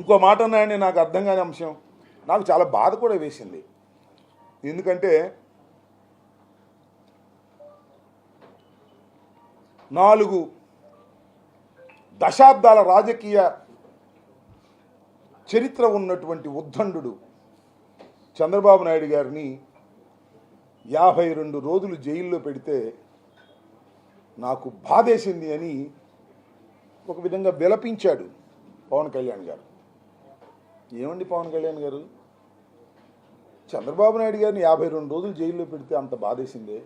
ఇంకో మాట ఉన్నాయండి, నాకు అర్థం కాని అంశం, నాకు చాలా బాధ కూడా వేసింది. ఎందుకంటే 4 దశాబ్దాల రాజకీయ చరిత్ర ఉన్నటువంటి ఉద్దండు చంద్రబాబు నాయుడు గారిని 52 రోజులు జైల్లో పెడితే నాకు బాధేసింది అని ఒక విధంగా విలపించాడు పవన్ కళ్యాణ్ గారు. ఏమండి పవన్ కళ్యాణ్ గారు, చంద్రబాబు నాయుడు గారిని 52 రోజులు జైల్లో పెడితే అంత బాధేసిందే?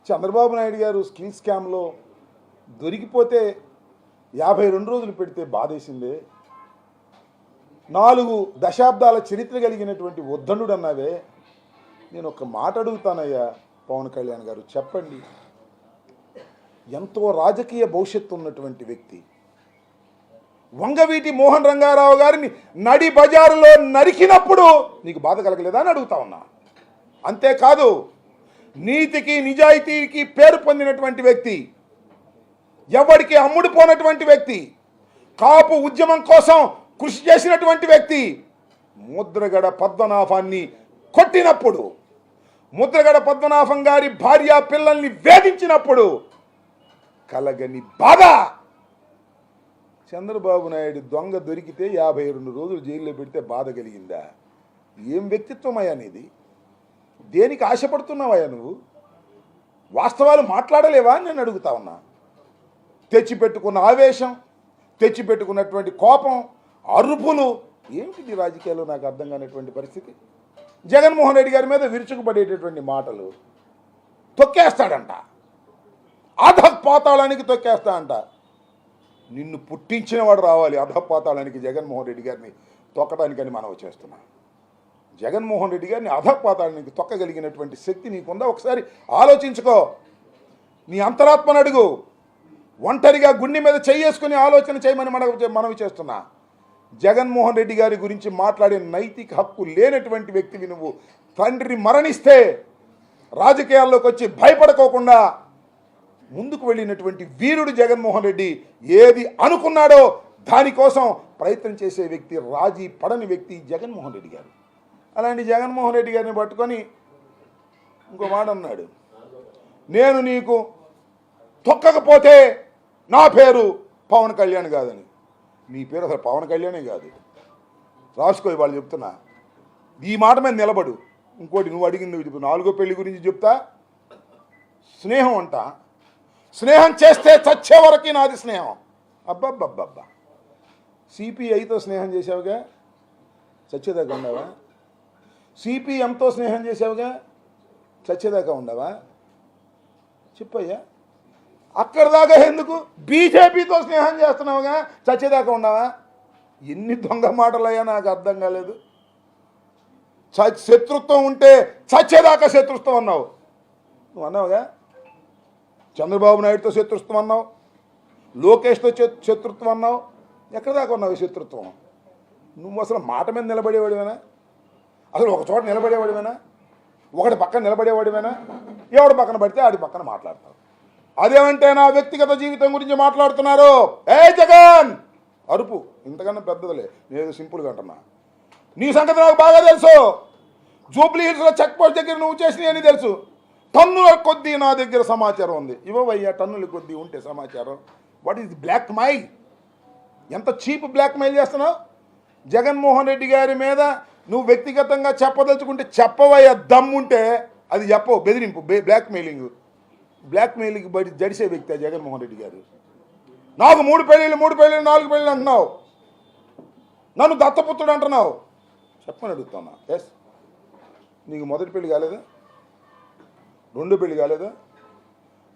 చంద్రబాబు నాయుడు గారు స్కిల్ స్కామ్లో దొరికిపోతే 52 రోజులు పెడితే బాధేసిందే? 4 దశాబ్దాల చరిత్ర కలిగినటువంటి ఉద్దండు అన్నావే. నేను ఒక మాట అడుగుతానయ్యా పవన్ కళ్యాణ్ గారు, చెప్పండి. ఎంతో రాజకీయ భవిష్యత్తు ఉన్నటువంటి వ్యక్తి వంగవీటి మోహన్ రంగారావు గారిని నడి బజారులో నరికినప్పుడు నీకు బాధ కలగలేదా అని అడుగుతా ఉన్నా. అంతేకాదు, నీతికి నిజాయితీకి పేరు పొందినటువంటి వ్యక్తి, ఎవరికి అమ్ముడుపోనటువంటి వ్యక్తి, కాపు ఉద్యమం కోసం కృషి చేసినటువంటి వ్యక్తి ముద్రగడ పద్మనాభాన్ని కొట్టినప్పుడు, ముద్రగడ పద్మనాభం గారి భార్య పిల్లల్ని వేధించినప్పుడు కలగని బాధ చంద్రబాబు నాయుడు దొంగ దొరికితే 52 రోజులు జైల్లో పెడితే బాధ కలిగిందా? ఏం వ్యక్తిత్వం అయ్యా నీది? దేనికి ఆశపడుతున్నావయ్యా నువ్వు? వాస్తవాలు మాట్లాడలేవా అని నేను అడుగుతా ఉన్నా. తెచ్చిపెట్టుకున్న ఆవేశం, తెచ్చిపెట్టుకున్నటువంటి కోపం, అరుపులు ఏమిటి రాజకీయాల్లో నాకు అర్థం కానిటువంటి పరిస్థితి. జగన్మోహన్ రెడ్డి గారి మీద విరుచుకుపడేటటువంటి మాటలు, తొక్కేస్తాడంట, అధపాతాళానికి తొక్కేస్తాడంట. నిన్ను పుట్టించిన వాడు రావాలి అధపాతాళానికి జగన్మోహన్ రెడ్డి గారిని తొక్కడానికని మనవి చేస్తున్నా. జగన్మోహన్ రెడ్డి గారిని అధపాతాళానికి తొక్కగలిగినటువంటి శక్తి నీకుందా? ఒకసారి ఆలోచించుకో. నీ అంతరాత్మను అడుగు. ఒంటరిగా గుండె మీద చేసుకుని ఆలోచన చేయమని మనవి చేస్తున్నా. జగన్మోహన్ రెడ్డి గారి గురించి మాట్లాడే నైతిక హక్కు లేనటువంటి వ్యక్తివి నువ్వు. తండ్రి మరణిస్తే రాజకీయాల్లోకి వచ్చి భయపడుకోకుండా ముందుకు వెళ్ళినటువంటి వీరుడు జగన్మోహన్ రెడ్డి. ఏది అనుకున్నాడో దానికోసం ప్రయత్నం చేసే వ్యక్తి, రాజీ పడని వ్యక్తి జగన్మోహన్ రెడ్డి గారు. అలాంటి జగన్మోహన్ రెడ్డి గారిని పట్టుకొని ఇంకో మాట అన్నాడు, నేను నీకు తొక్కకపోతే నా పేరు పవన్ కళ్యాణ్ కాదని. నీ పేరు అసలు పవన్ కళ్యాణే కాదు, రాసుకో. వాళ్ళు చెప్తున్నా, ఈ మాట మీద నిలబడు. ఇంకోటి నువ్వు అడిగింది చెప్పు, 4వ పెళ్లి గురించి చెప్తా. స్నేహం అంట, స్నేహం చేస్తే చచ్చే వరకు నాది స్నేహం. అబ్బబ్బబ్బబ్బా, సిపిఐతో స్నేహం చేసావుగా, చచ్చేదాకా ఉండవా? సిపిఎంతో స్నేహం చేసావుగా, చచ్చేదాకా ఉండవా? చెప్పయ్యా, అక్కడ దాకా ఎందుకు? బీజేపీతో స్నేహం చేస్తున్నావుగా, చచ్చేదాకా ఉండవా? ఎన్ని దొంగ మాటలయ్యా, నాకు అర్థం కాలేదు. శత్రుత్వం ఉంటే చచ్చేదాకా శత్రుత్వం అన్నావు. నువ్వు అన్నావుగా, చంద్రబాబు నాయుడుతో శత్రుత్వం అన్నావు, లోకేష్తో శత్రుత్వం అన్నావు. ఎక్కడ దాకా ఉన్నావు శత్రుత్వం? నువ్వు అసలు మాట మీద నిలబడేవాడివేనా? అసలు ఒక చోట నిలబడేవాడివేనా? ఒకటి పక్కన నిలబడేవాడివేనా? ఎవడు పక్కన పడితే ఆడి పక్కన మాట్లాడతావు. అదేమంటే నా వ్యక్తిగత జీవితం గురించి మాట్లాడుతున్నారు. ఏ జగన్ అరుపు ఇంతకన్నా పెద్దదిలే, నేను సింపుల్గా అంటున్నా. నీ సంగతి నాకు బాగా తెలుసు. జూబ్లీ హిల్స్లో చెక్ పోస్ట్ దగ్గర నువ్వు చేసినవి అని తెలుసు. టన్నుల కొద్దీ నా దగ్గర సమాచారం ఉంది. ఇవ్వవయ్యా, టన్నుల కొద్దీ ఉంటే సమాచారం. What is blackmail? ఎంత చీప్ బ్లాక్ మెయిల్ చేస్తున్నావు? జగన్మోహన్ రెడ్డి గారి మీద నువ్వు వ్యక్తిగతంగా చెప్పదలుచుకుంటే చెప్పవయ్యా, దమ్ముంటే అది చెప్పవు. బెదిరింపు, బ్లాక్ మెయిలింగ్. బ్లాక్ మెయిలింగ్ బయట జడిసే వ్యక్తి జగన్మోహన్ రెడ్డి గారు. నాకు 3 పెళ్ళిళ్ళు 4 పెళ్ళిళ్ళు అంటున్నావు, నన్ను దత్తపుత్రుడు అంటున్నావు. చెప్పని అడుగుతున్నా. ఎస్, నీకు మొదటి పెళ్లి కాలేదా? 2వ పెళ్లి కాలేదా?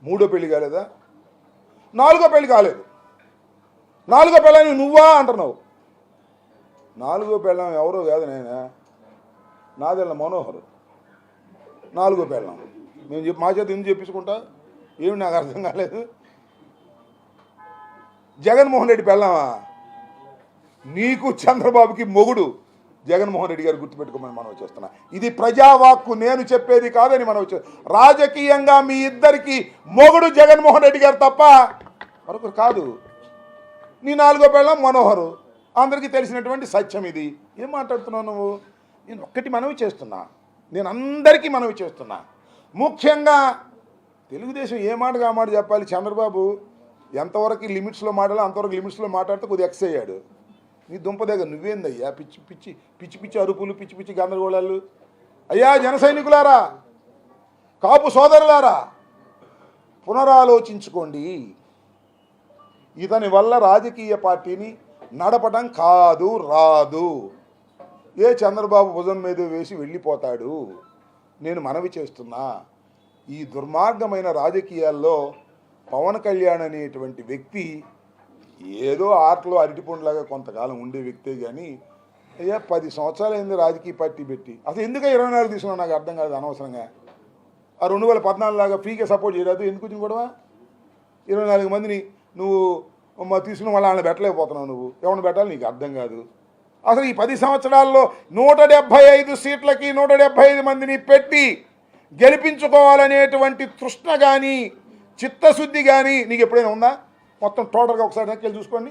3వ పెళ్లి కాలేదా? 4వ పెళ్లి కాలేదు. 4వ పెళ్ళని నువ్వా అంటున్నావు. 4వ పెళ్ళం ఎవరో కాదు, నేనే. నాదెళ్ళ మనోహర్ 4వ పెళ్ళం. మేము మా చేత ఎందుకు చెప్పించుకుంటా? ఏమి నాకు అర్థం కాలేదు. జగన్మోహన్ రెడ్డి పెళ్ళామా? నీకు చంద్రబాబుకి మొగుడు జగన్మోహన్ రెడ్డి గారు గుర్తుపెట్టుకోమని మనం చేస్తున్నా. ఇది ప్రజావాక్కు, నేను చెప్పేది కాదని మనం రాజకీయంగా మీ ఇద్దరికి మొగుడు జగన్మోహన్ రెడ్డి గారు తప్ప మరొకరు కాదు. నీ 4వ పెళ్ళం మనోహరు, అందరికీ తెలిసినటువంటి సత్యం ఇది. ఏం మాట్లాడుతున్నావు నువ్వు? నేను ఒక్కటి మనవి చేస్తున్నా, నేను అందరికీ మనవి చేస్తున్నా. ముఖ్యంగా తెలుగుదేశం ఏ మాటగా ఆ మాట చెప్పాలి. చంద్రబాబు ఎంతవరకు లిమిట్స్లో మాట్లాడాలో అంతవరకు లిమిట్స్లో మాట్లాడితే కొద్దిగా ఎక్స్ అయ్యాడు. నీ దుంప దగ్గర నువ్వేందయ్యా పిచ్చి పిచ్చి పిచ్చి పిచ్చి అరుపులు, పిచ్చి పిచ్చి గందరగోళాలు? అయ్యా జన సైనికులారా, కాపు సోదరులారా, పునరాలోచించుకోండి. ఇతని వల్ల రాజకీయ పార్టీని నడపడం కాదు, రాదు. ఏ చంద్రబాబు భుజం మీద వేసి వెళ్ళిపోతాడు. నేను మనవి చేస్తున్నా, ఈ దుర్మార్గమైన రాజకీయాల్లో పవన్ కళ్యాణ్ అనేటువంటి వ్యక్తి ఏదో ఆటలో అరటిపండులాగా కొంతకాలం ఉండే వ్యక్తే కానీ అయ్యా 10 సంవత్సరాలు అయింది రాజకీయ పార్టీ పెట్టి. అసలు ఎందుకు 24 తీసుకున్నావు నాకు అర్థం కాదు. అనవసరంగా ఆ 2014 లాగా ఫ్రీగా సపోర్ట్ చేయరాదు. ఎందుకు వచ్చింది గొడవ? 24 మందిని నువ్వు తీసుకుని మళ్ళీ వాళ్ళని పెట్టలేకపోతున్నావు. నువ్వు ఎవరిని పెట్టాలి నీకు అర్థం కాదు. అసలు ఈ 10 సంవత్సరాల్లో 175 సీట్లకి 175 మందిని పెట్టి గెలిపించుకోవాలనేటువంటి తృష్ణ కానీ చిత్తశుద్ధి కానీ నీకు ఎప్పుడైనా ఉందా? మొత్తం టోటల్గా ఒకసారి నెక్కెళ్ళి చూసుకోండి.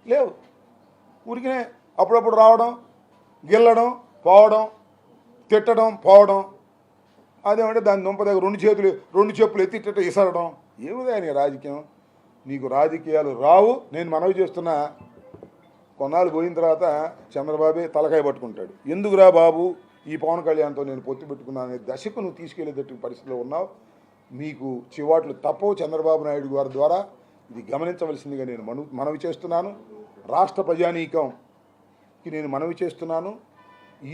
లేవు. ఊరికినే అప్పుడప్పుడు రావడం, గెల్లడం, పోవడం, తిట్టడం, పోవడం. అదేమంటే దాని దుంప దగ్గర 2 చెప్పులు ఎత్తిట్ట ఇసరడం. ఏమిదా నీ రాజకీయం? నీకు రాజకీయాలు రావు. నేను మనవి చేస్తున్నా, కొన్నాళ్ళు పోయిన తర్వాత చంద్రబాబే తలకాయ పట్టుకుంటాడు. ఎందుకురా బాబు ఈ పవన్ కళ్యాణ్తో నేను పొత్తు పెట్టుకున్నాను అనే దశకు నువ్వు తీసుకెళ్లేటట్టు పరిస్థితిలో ఉన్నావు. మీకు చివాట్లు తప్పవు. చంద్రబాబు నాయుడు గారి ద్వారా ఇది గమనించవలసిందిగా నేను మనవి చేస్తున్నాను. రాష్ట్ర ప్రజానీకంకి నేను మనవి చేస్తున్నాను.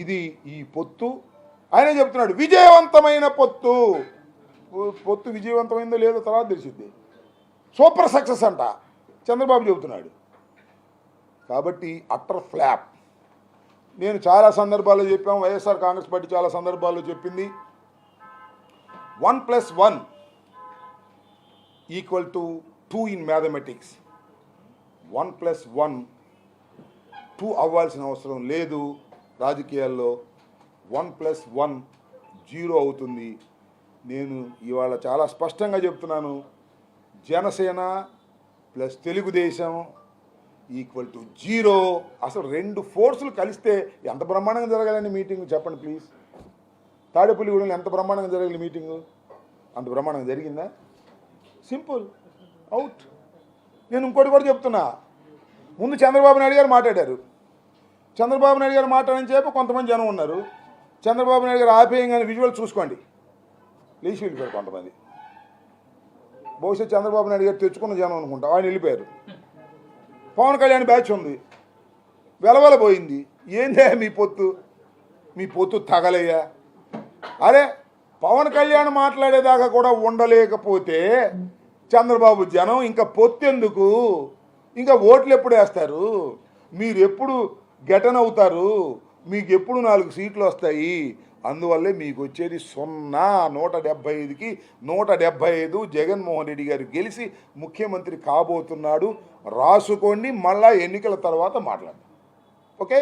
ఇది ఈ పొత్తు ఆయనే చెప్తున్నాడు విజయవంతమైన పొత్తు. పొత్తు విజయవంతమైందో లేదో తర్వాత తెలిసిద్ది. సూపర్ సక్సెస్ అంట చంద్రబాబు చెబుతున్నాడు. కాబట్టి అట్టర్ ఫ్లాప్. నేను చాలా సందర్భాల్లో చెప్పాము, వైఎస్ఆర్ కాంగ్రెస్ పార్టీ చాలా సందర్భాల్లో చెప్పింది 1+1 = 2 ఇన్ మ్యాథమెటిక్స్. 1+1 2 అవ్వాల్సిన అవసరం లేదు. రాజకీయాల్లో 1+1 0 అవుతుంది. నేను ఇవాళ చాలా స్పష్టంగా చెప్తున్నాను, జనసేన ప్లస్ తెలుగుదేశం =0. అసలు 2 ఫోర్సులు కలిస్తే ఎంత బ్రహ్మాండంగా జరగాలండి మీటింగ్ చెప్పండి ప్లీజ్. తాడేపల్లిగూడెంలో ఎంత బ్రహ్మాండంగా జరగాలి మీటింగు? అంత బ్రహ్మాండంగా జరిగిందా? Simple, out. నేను ఇంకోటి కూడా చెప్తున్నా, ముందు చంద్రబాబు నాయుడు గారు మాట్లాడారు. చంద్రబాబు నాయుడు గారు మాట్లాడని చెప్పి కొంతమంది జనం ఉన్నారు. చంద్రబాబు నాయుడు గారు ఆపేయంగానే విజువల్ చూసుకోండి, లేచి వెళ్ళిపోయారు కొంతమంది. బహుశా చంద్రబాబు నాయుడు గారు తెచ్చుకున్న జనం అనుకుంటా, ఆయన వెళ్ళిపోయారు. పవన్ కళ్యాణ్ బ్యాచ్ ఉంది, వెలవెలబోయింది. ఏందే మీ పొత్తు తగలయ్యా? అరే పవన్ కళ్యాణ్ మాట్లాడేదాకా కూడా ఉండలేకపోతే చంద్రబాబు జనం ఇంకా పొత్తెందుకు? ఇంకా ఓట్లు ఎప్పుడు వేస్తారు? మీరు ఎప్పుడు గెటన్ అవుతారు? మీకు ఎప్పుడు 4 సీట్లు వస్తాయి? అందువల్లే మీకు వచ్చేది 0. 175కి 175 జగన్మోహన్ రెడ్డి గారు గెలిచి ముఖ్యమంత్రి కాబోతున్నాడు. రాసుకోండి, మళ్ళా ఎన్నికల తర్వాత మాట్లాడదాం. ఓకే.